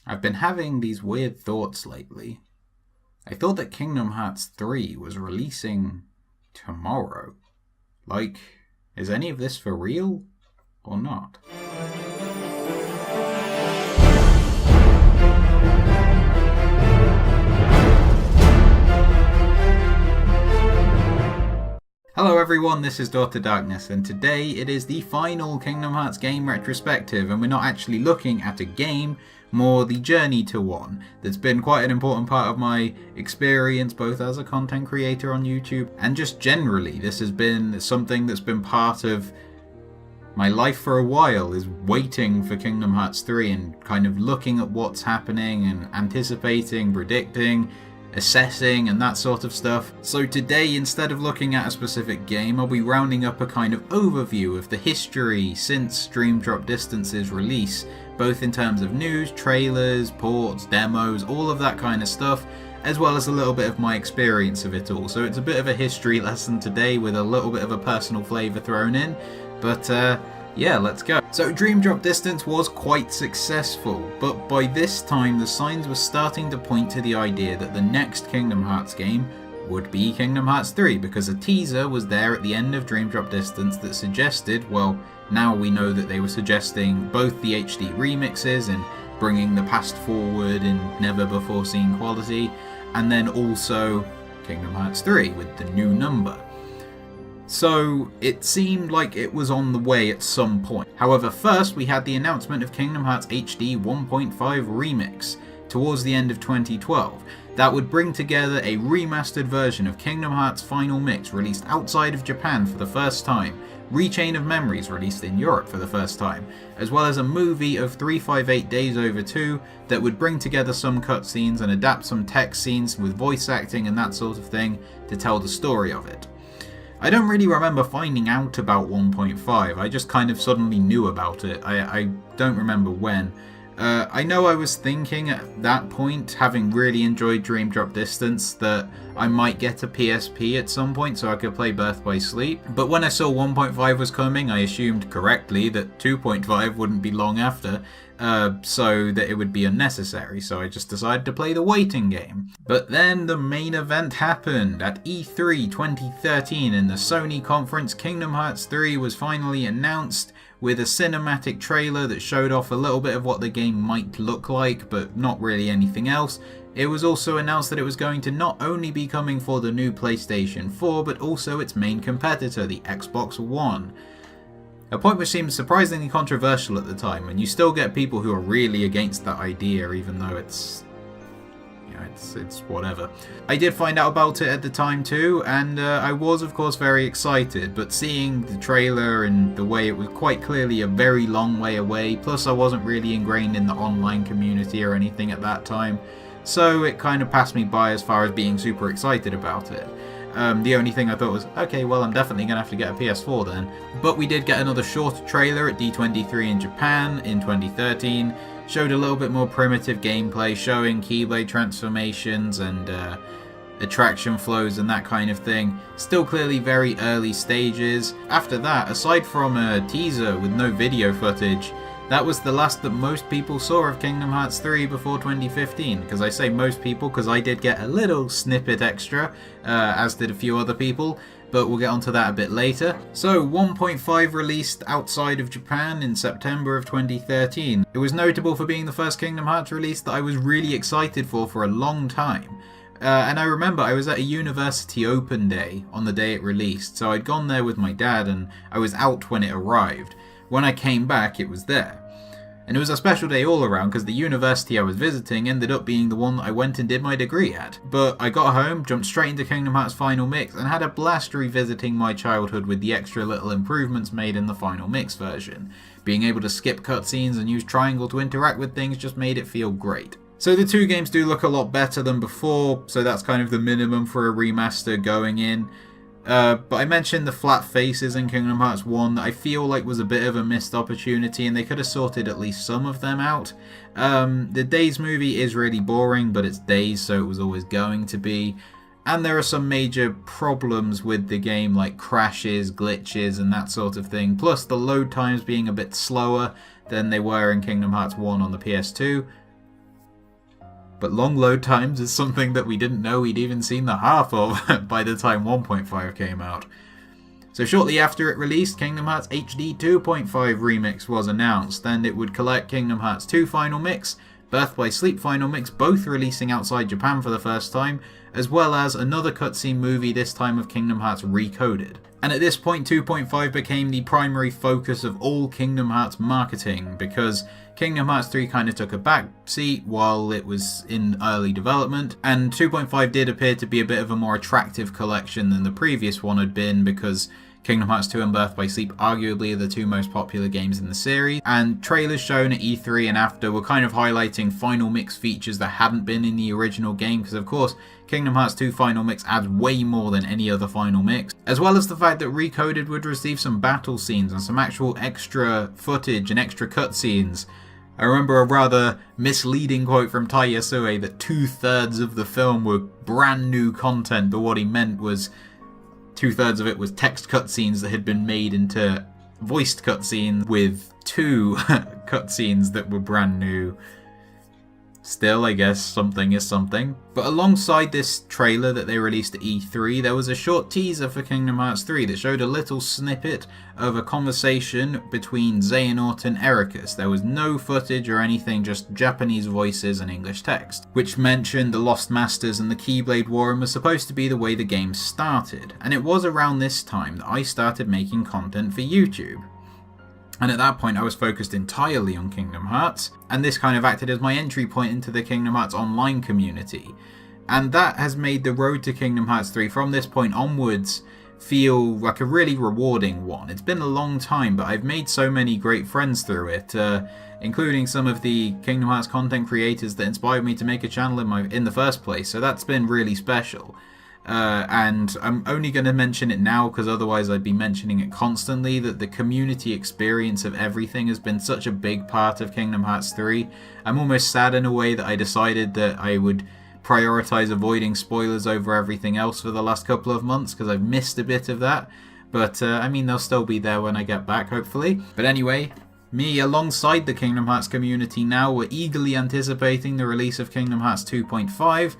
I've been having these weird thoughts lately. I thought that Kingdom Hearts 3 was releasing tomorrow. Like, is any of this for real or not? Hello everyone, this is Daughter Darkness, and today it is the final Kingdom Hearts game retrospective, and we're not actually looking at a game, more the journey to one. That's been quite an important part of my experience, both as a content creator on YouTube, and just generally. This has been something that's been part of my life for a while, is waiting for Kingdom Hearts 3 and kind of looking at what's happening and anticipating, predicting, assessing and that sort of stuff. So today, instead of looking at a specific game, I'll be rounding up a kind of overview of the history since Dream Drop Distance's release, both in terms of news, trailers, ports, demos, all of that kind of stuff, as well as a little bit of my experience of it all. So it's a bit of a history lesson today with a little bit of a personal flavour thrown in, but yeah, let's go. So Dream Drop Distance was quite successful, but by this time the signs were starting to point to the idea that the next Kingdom Hearts game would be Kingdom Hearts 3, because a teaser was there at the end of Dream Drop Distance that suggested, well, now we know that they were suggesting both the HD remixes and bringing the past forward in never before seen quality, and then also Kingdom Hearts 3 with the new number. So it seemed like it was on the way at some point. However, first we had the announcement of Kingdom Hearts HD 1.5 Remix towards the end of 2012. That would bring together a remastered version of Kingdom Hearts Final Mix released outside of Japan for the first time, Rechain of Memories released in Europe for the first time, as well as a movie of 358 Days Over 2 that would bring together some cutscenes and adapt some text scenes with voice acting and that sort of thing to tell the story of it. I don't really remember finding out about 1.5, I just kind of suddenly knew about it. I don't remember when. I know I was thinking at that point, having really enjoyed Dream Drop Distance, that I might get a PSP at some point so I could play Birth by Sleep, but when I saw 1.5 was coming, I assumed correctly that 2.5 wouldn't be long after, so that it would be unnecessary, so I just decided to play the waiting game. But then the main event happened. At E3 2013 in the Sony conference, Kingdom Hearts 3 was finally announced with a cinematic trailer that showed off a little bit of what the game might look like, but not really anything else. It was also announced that it was going to not only be coming for the new PlayStation 4, but also its main competitor, the Xbox One. A point which seemed surprisingly controversial at the time, and you still get people who are really against that idea, even though it's whatever. I did find out about it at the time too, and I was of course very excited, but seeing the trailer and the way it was quite clearly a very long way away, plus I wasn't really ingrained in the online community or anything at that time, so it kind of passed me by as far as being super excited about it. The only thing I thought was, okay, well, I'm definitely going to have to get a PS4 then. But we did get another shorter trailer at D23 in Japan in 2013, showed a little bit more primitive gameplay, showing Keyblade transformations and attraction flows and that kind of thing. Still clearly very early stages. After that, aside from a teaser with no video footage, that was the last that most people saw of Kingdom Hearts 3 before 2015, because I say most people because I did get a little snippet extra, as did a few other people, but we'll get onto that a bit later. So 1.5 released outside of Japan in September of 2013. It was notable for being the first Kingdom Hearts release that I was really excited for a long time. And I remember I was at a university open day on the day it released, so I'd gone there with my dad and I was out when it arrived. When I came back, it was there. And it was a special day all around because the university I was visiting ended up being the one that I went and did my degree at. But I got home, jumped straight into Kingdom Hearts Final Mix, and had a blast revisiting my childhood with the extra little improvements made in the Final Mix version. Being able to skip cutscenes and use triangle to interact with things just made it feel great. So the two games do look a lot better than before, so that's kind of the minimum for a remaster going in. But I mentioned the flat faces in Kingdom Hearts 1 that I feel like was a bit of a missed opportunity, and they could have sorted at least some of them out. The Days movie is really boring, but it's Days, so it was always going to be. And there are some major problems with the game, like crashes, glitches, and that sort of thing. Plus the load times being a bit slower than they were in Kingdom Hearts 1 on the PS2. but long load times is something that we didn't know we'd even seen the half of by the time 1.5 came out. So shortly after it released, Kingdom Hearts HD 2.5 Remix was announced, and it would collect Kingdom Hearts 2 Final Mix, Birth by Sleep Final Mix, both releasing outside Japan for the first time, as well as another cutscene movie, this time of Kingdom Hearts Recoded. And at this point, 2.5 became the primary focus of all Kingdom Hearts marketing, because Kingdom Hearts 3 kind of took a back seat while it was in early development, and 2.5 did appear to be a bit of a more attractive collection than the previous one had been, because Kingdom Hearts 2 and Birth by Sleep arguably are the two most popular games in the series, and trailers shown at E3 and after were kind of highlighting Final Mix features that hadn't been in the original game, because of course Kingdom Hearts 2 Final Mix adds way more than any other Final Mix, as well as the fact that Recoded would receive some battle scenes and some actual extra footage and extra cutscenes. I remember a rather misleading quote from Tai Yasue that 2/3 of the film were brand new content, but what he meant was 2/3 of it was text cutscenes that had been made into voiced cutscenes, with 2 cutscenes that were brand new. Still, I guess something is something. But alongside this trailer that they released at E3, there was a short teaser for Kingdom Hearts 3 that showed a little snippet of a conversation between Xehanort and Ericus. There was no footage or anything, just Japanese voices and English text, which mentioned the Lost Masters and the Keyblade War and was supposed to be the way the game started. And it was around this time that I started making content for YouTube. And at that point I was focused entirely on Kingdom Hearts, and this kind of acted as my entry point into the Kingdom Hearts online community. And that has made the road to Kingdom Hearts 3 from this point onwards feel like a really rewarding one. It's been a long time, but I've made so many great friends through it, including some of the Kingdom Hearts content creators that inspired me to make a channel in the first place, so that's been really special. And I'm only going to mention it now because otherwise I'd be mentioning it constantly, that the community experience of everything has been such a big part of Kingdom Hearts 3. I'm almost sad in a way that I decided that I would prioritize avoiding spoilers over everything else for the last couple of months, because I've missed a bit of that. But I mean, they'll still be there when I get back, hopefully. But anyway, me alongside the Kingdom Hearts community now were eagerly anticipating the release of Kingdom Hearts 2.5.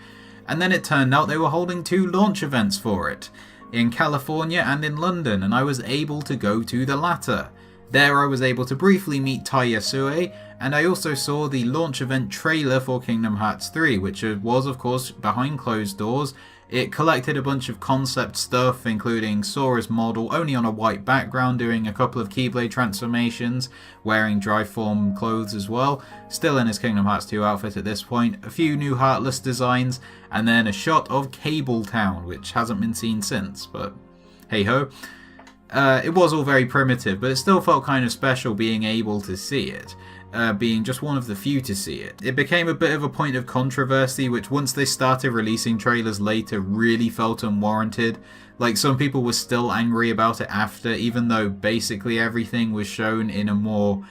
And then it turned out they were holding 2 launch events for it, in California and in London, and I was able to go to the latter. There I was able to briefly meet Tai Yasue, and I also saw the launch event trailer for Kingdom Hearts 3, which was of course behind closed doors. It collected a bunch of concept stuff, including Sora's model only on a white background, doing a couple of Keyblade transformations, wearing dry form clothes as well, still in his Kingdom Hearts 2 outfit at this point, a few new Heartless designs, and then a shot of Cable Town, which hasn't been seen since, but hey ho. It was all very primitive, but it still felt kind of special being able to see it. Being just one of the few to see it. It became a bit of a point of controversy, which once they started releasing trailers later really felt unwarranted. Like, some people were still angry about it after, even though basically everything was shown in a more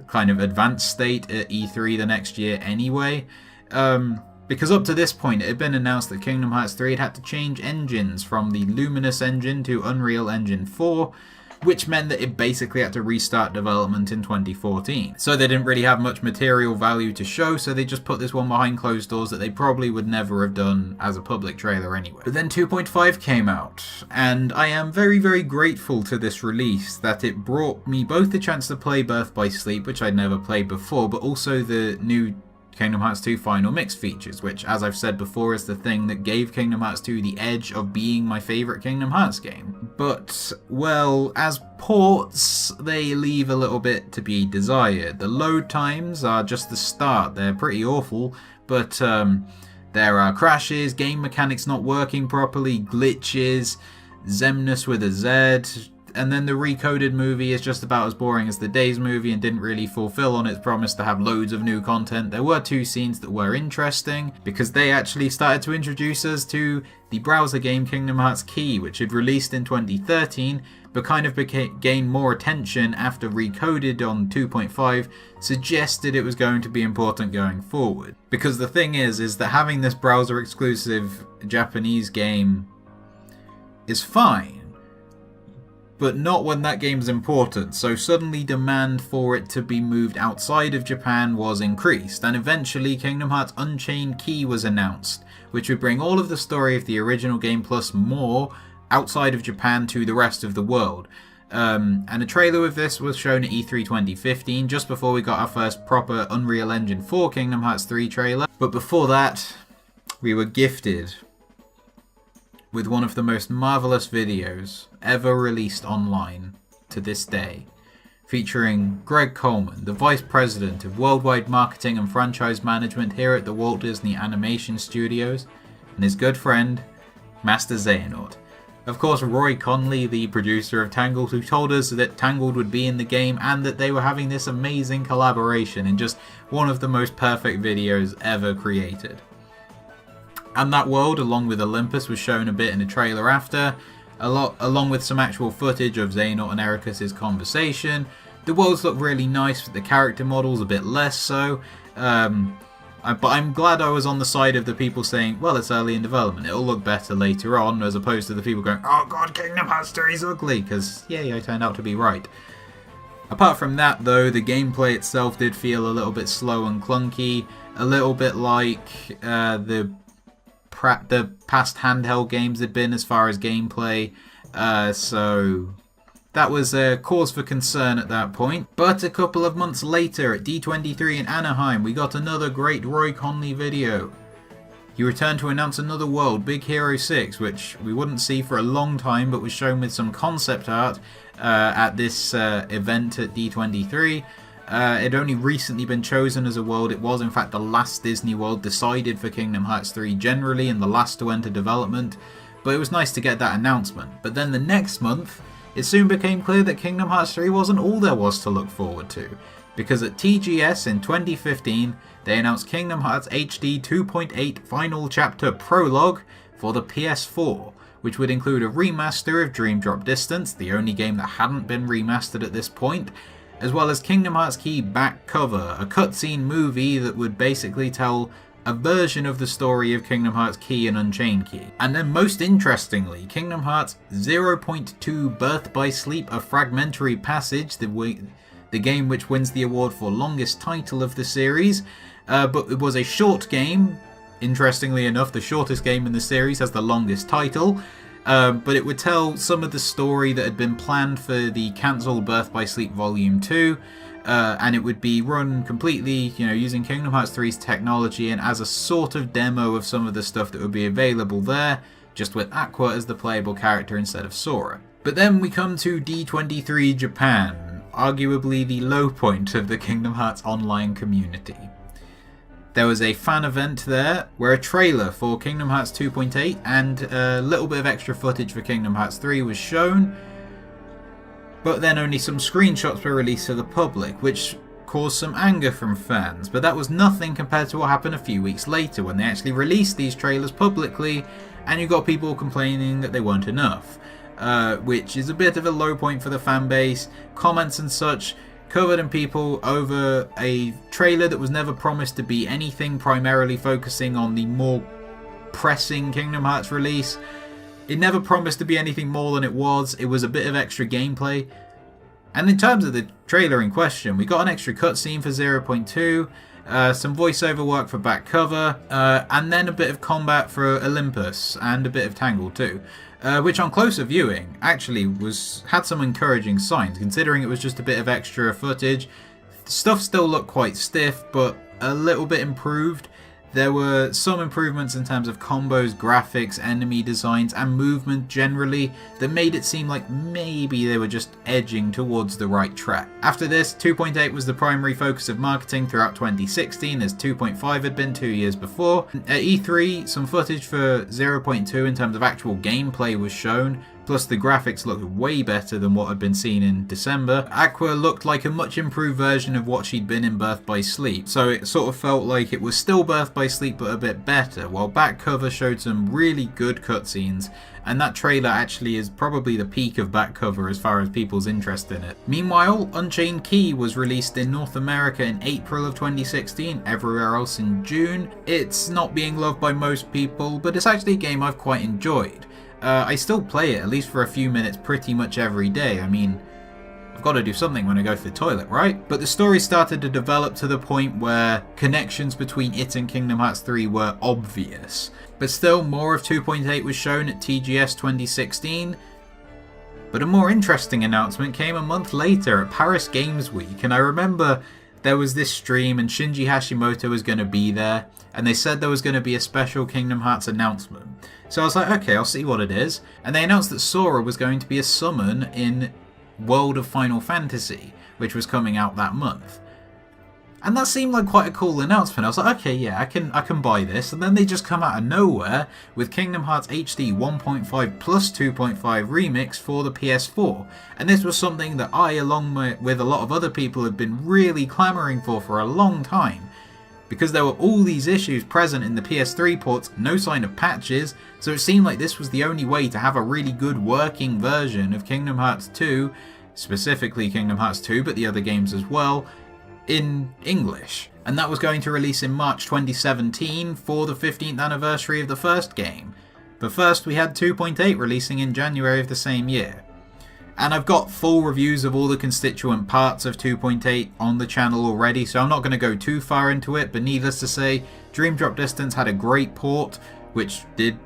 kind of advanced state at E3 the next year anyway. Because up to this point it had been announced that Kingdom Hearts 3 had to change engines from the Luminous engine to Unreal Engine 4, which meant that it basically had to restart development in 2014. So they didn't really have much material value to show, so they just put this one behind closed doors that they probably would never have done as a public trailer anyway. But then 2.5 came out, and I am very, very grateful to this release that it brought me both the chance to play Birth by Sleep, which I'd never played before, but also the new Kingdom Hearts 2 Final Mix features, which, as I've said before, is the thing that gave Kingdom Hearts 2 the edge of being my favourite Kingdom Hearts game. But, well, as ports, they leave a little bit to be desired. The load times are just the start. They're pretty awful, but there are crashes, game mechanics not working properly, glitches, Xemnas with a Z, and then the Recoded movie is just about as boring as the Days movie and didn't really fulfill on its promise to have loads of new content. There were 2 scenes that were interesting, because they actually started to introduce us to the browser game Kingdom Hearts Key, which had released in 2013, but kind of gained more attention after Recoded on 2.5 suggested it was going to be important going forward. Because the thing is that having this browser exclusive Japanese game is fine, but not when that game's important, so suddenly demand for it to be moved outside of Japan was increased, and eventually Kingdom Hearts Unchained Key was announced, which would bring all of the story of the original game plus more outside of Japan to the rest of the world. And a trailer with this was shown at E3 2015, just before we got our first proper Unreal Engine 4 Kingdom Hearts 3 trailer. But before that, we were gifted with one of the most marvellous videos ever released online to this day, featuring Greg Coleman, the Vice President of Worldwide Marketing and Franchise Management here at the Walt Disney Animation Studios, and his good friend, Master Xehanort. Of course, Roy Conley, the producer of Tangled, who told us that Tangled would be in the game and that they were having this amazing collaboration in just one of the most perfect videos ever created. And that world, along with Olympus, was shown a bit in a trailer after, along with some actual footage of Xehanort and Ericus' conversation. The worlds look really nice, but the character models a bit less so. But I'm glad I was on the side of the people saying, well, it's early in development, it'll look better later on, as opposed to the people going, oh god, Kingdom Hearts 3 is ugly, because, yay, I turned out to be right. Apart from that, though, the gameplay itself did feel a little bit slow and clunky, a little bit like the past handheld games had been as far as gameplay, so that was a cause for concern at that point. But a couple of months later, at D23 in Anaheim, we got another great Roy Conley video. He returned to announce another world, Big Hero 6, which we wouldn't see for a long time, but was shown with some concept art at this event at D23. It had only recently been chosen as a world. It was in fact the last Disney world decided for Kingdom Hearts 3 generally, and the last to enter development, but it was nice to get that announcement. But then the next month, it soon became clear that Kingdom Hearts 3 wasn't all there was to look forward to, because at TGS in 2015, they announced Kingdom Hearts HD 2.8 Final Chapter Prologue for the PS4, which would include a remaster of Dream Drop Distance, the only game that hadn't been remastered at this point, as well as Kingdom Hearts Key Back Cover, a cutscene movie that would basically tell a version of the story of Kingdom Hearts Key and Unchained Key. And then most interestingly, Kingdom Hearts 0.2 Birth by Sleep, a fragmentary passage, the game which wins the award for longest title of the series, but it was a short game. Interestingly enough, the shortest game in the series has the longest title. But it would tell some of the story that had been planned for the cancelled Birth by Sleep Volume 2, and it would be run completely, using Kingdom Hearts 3's technology and as a sort of demo of some of the stuff that would be available there, just with Aqua as the playable character instead of Sora. But then we come to D23 Japan, arguably the low point of the Kingdom Hearts online community. There was a fan event there where a trailer for Kingdom Hearts 2.8 and a little bit of extra footage for Kingdom Hearts 3 was shown, but then only some screenshots were released to the public, which caused some anger from fans. But that was nothing compared to what happened a few weeks later when they actually released these trailers publicly, and you got people complaining that they weren't enough, which is a bit of a low point for the fan base. Comments and such covered in people over a trailer that was never promised to be anything, primarily focusing on the more pressing Kingdom Hearts release. It never promised to be anything more than it was. It was a bit of extra gameplay. And in terms of the trailer in question, we got an extra cutscene for 0.2, some voiceover work for back cover, and then a bit of combat for Olympus, and a bit of Tangled too. Which on closer viewing actually had some encouraging signs, considering it was just a bit of extra footage. Stuff still looked quite stiff, but a little bit improved. There were some improvements in terms of combos, graphics, enemy designs, and movement generally that made it seem like maybe they were just edging towards the right track. After this, 2.8 was the primary focus of marketing throughout 2016, as 2.5 had been 2 years before. At E3, some footage for 0.2 in terms of actual gameplay was shown, plus the graphics looked way better than what had been seen in December. Aqua looked like a much improved version of what she'd been in Birth by Sleep, so it sort of felt like it was still Birth by Sleep but a bit better, while back cover showed some really good cutscenes, and that trailer actually is probably the peak of back cover as far as people's interest in it. Meanwhile, Unchained Key was released in North America in April of 2016, everywhere else in June. It's not being loved by most people, but it's actually a game I've quite enjoyed. I still play it, at least for a few minutes, pretty much every day. I mean, I've got to do something when I go to the toilet, right? But the story started to develop to the point where connections between it and Kingdom Hearts 3 were obvious. But still, more of 2.8 was shown at TGS 2016. But a more interesting announcement came a month later at Paris Games Week, and I remember there was this stream and Shinji Hashimoto was going to be there, and they said there was going to be a special Kingdom Hearts announcement. So I was like, okay, I'll see what it is. And they announced that Sora was going to be a summon in World of Final Fantasy, which was coming out that month. And that seemed like quite a cool announcement. I was like, okay, yeah, I can buy this. And then they just come out of nowhere with Kingdom Hearts HD 1.5 plus 2.5 remix for the PS4. And this was something that I, along with a lot of other people, had been really clamoring for a long time. Because there were all these issues present in the PS3 ports, no sign of patches, so it seemed like this was the only way to have a really good working version of Kingdom Hearts 2, specifically Kingdom Hearts 2, but the other games as well, in English. And that was going to release in March 2017 for the 15th anniversary of the first game. But first we had 2.8 releasing in January of the same year. And I've got full reviews of all the constituent parts of 2.8 on the channel already, so I'm not going to go too far into it, but needless to say, Dream Drop Distance had a great port, which did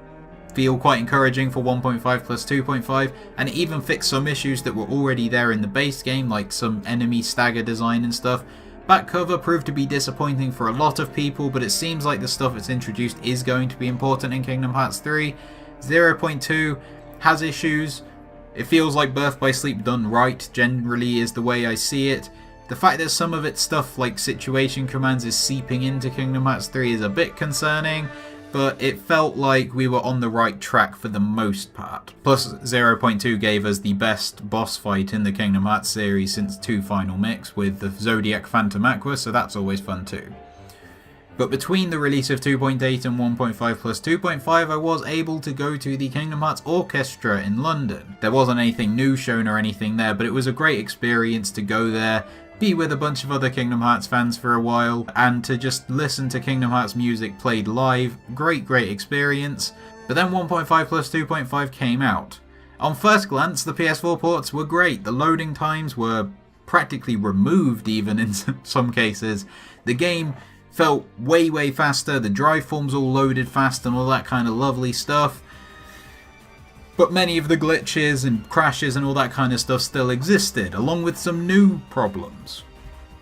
feel quite encouraging for 1.5 plus 2.5, and it even fixed some issues that were already there in the base game, like some enemy stagger design and stuff. Back cover proved to be disappointing for a lot of people, but it seems like the stuff it's introduced is going to be important in Kingdom Hearts 3. 0.2 has issues. It feels like Birth by Sleep done right, generally is the way I see it. The fact that some of its stuff like situation commands is seeping into Kingdom Hearts 3 is a bit concerning, but it felt like we were on the right track for the most part. Plus 0.2 gave us the best boss fight in the Kingdom Hearts series since 2 Final Mix with the Zodiac Phantom Aqua, so that's always fun too. But between the release of 2.8 and 1.5 plus 2.5, I was able to go to the Kingdom Hearts Orchestra in London. There wasn't anything new shown or anything there, but it was a great experience to go there, be with a bunch of other Kingdom Hearts fans for a while, and to just listen to Kingdom Hearts music played live. Great experience. But then 1.5 plus 2.5 came out. On first glance, the PS4 ports were great. The loading times were practically removed even in some cases. The game felt way faster, the drive forms all loaded fast and all that kind of lovely stuff. But many of the glitches and crashes and all that kind of stuff still existed, along with some new problems.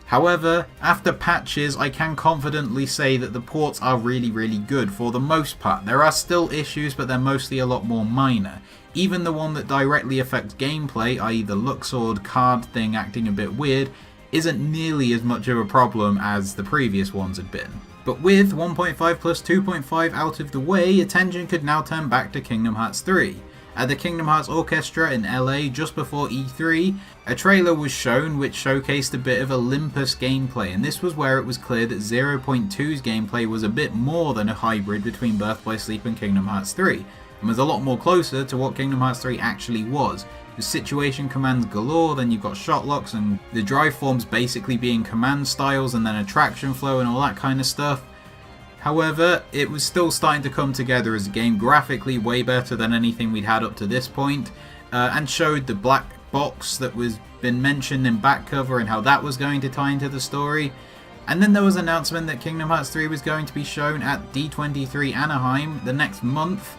However, after patches, I can confidently say that the ports are really good for the most part. There are still issues, but they're mostly a lot more minor. Even the one that directly affects gameplay, i.e. the Luxord card thing acting a bit weird, isn't nearly as much of a problem as the previous ones had been. But with 1.5 plus 2.5 out of the way, attention could now turn back to Kingdom Hearts 3. At the Kingdom Hearts Orchestra in LA just before E3, a trailer was shown which showcased a bit of Olympus gameplay, and this was where it was clear that 0.2's gameplay was a bit more than a hybrid between Birth by Sleep and Kingdom Hearts 3, and was a lot more closer to what Kingdom Hearts 3 actually was. With situation commands galore, then you've got shot locks and the drive forms basically being command styles and then attraction flow and all that kind of stuff. However, it was still starting to come together as a game, graphically way better than anything we'd had up to this point, and showed the black box that was been mentioned in back cover and how that was going to tie into the story. And then there was an announcement that Kingdom Hearts 3 was going to be shown at D23 Anaheim the next month,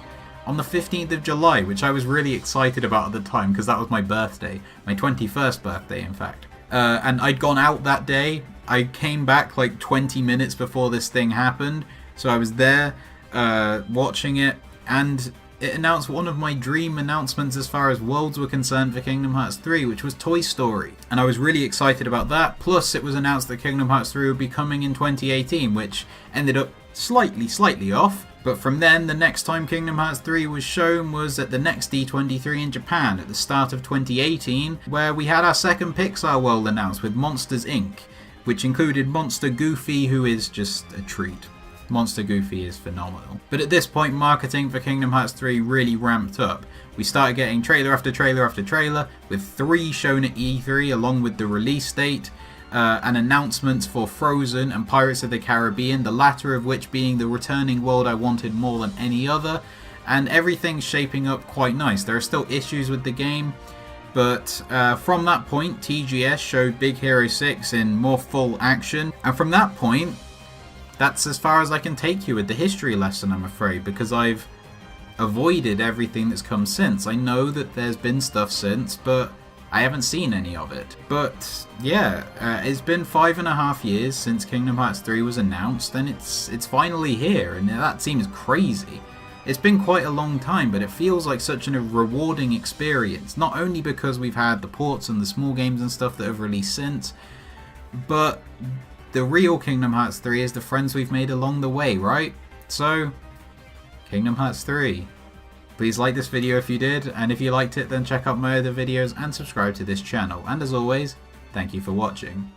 on the 15th of July, which I was really excited about at the time because that was my birthday, my 21st birthday in fact. And I'd gone out that day. I came back like 20 minutes before this thing happened, so I was there watching it, and it announced one of my dream announcements as far as worlds were concerned for Kingdom Hearts 3, which was Toy Story. And I was really excited about that, plus it was announced that Kingdom Hearts 3 would be coming in 2018, which ended up slightly off. But from then, the next time Kingdom Hearts 3 was shown was at the next D23 in Japan at the start of 2018, where we had our second Pixar world announced with Monsters Inc., which included Monster Goofy, who is just a treat. Monster Goofy is phenomenal. But at this point, marketing for Kingdom Hearts 3 really ramped up. We started getting trailer after trailer after trailer, with 3 shown at E3 along with the release date, and announcements for Frozen and Pirates of the Caribbean, the latter of which being the returning world I wanted more than any other. and everything's shaping up quite nice. There are still issues with the game, but from that point, TGS showed Big Hero 6 in more full action, and from that point, that's as far as I can take you with the history lesson, I'm afraid, because I've avoided everything that's come since. I know that there's been stuff since, but I haven't seen any of it. But yeah, it's been 5.5 years since Kingdom Hearts 3 was announced, and it's finally here, and that seems crazy. It's been quite a long time, but it feels like such a rewarding experience, not only because we've had the ports and the small games and stuff that have released since, but the real Kingdom Hearts 3 is the friends we've made along the way, right? So, Kingdom Hearts 3. Please like this video if you did, and if you liked it then check out my other videos and subscribe to this channel. And as always, thank you for watching.